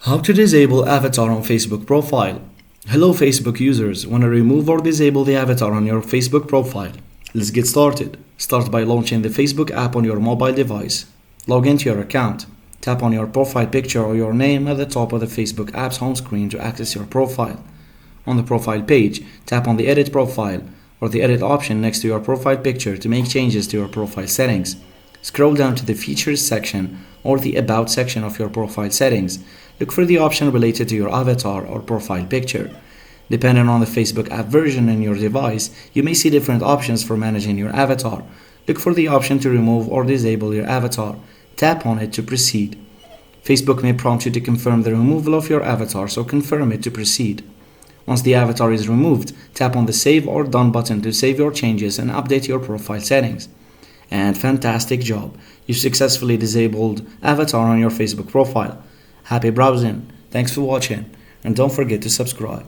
How to disable avatar on Facebook profile. Hello Facebook users, want to remove or disable the avatar on your Facebook profile? Let's get started. Start by launching the Facebook app on your mobile device. Log into your account. Tap on your profile picture or your name at the top of the Facebook app's home screen to access your profile. On the profile page, tap on the edit profile or the edit option next to your profile picture to make changes to your profile settings. Scroll down to the features section or the about section of your profile settings. Look for the option related to your avatar or profile picture. Depending on the Facebook app version in your device, you may see different options for managing your avatar. Look for the option to remove or disable your avatar. Tap on it to proceed. Facebook may prompt you to confirm the removal of your avatar, so confirm it to proceed. Once the avatar is removed, tap on the Save or Done button to save your changes and update your profile settings. And fantastic job! You've successfully disabled avatar on your Facebook profile. Happy browsing! Thanks for watching, and don't forget to subscribe.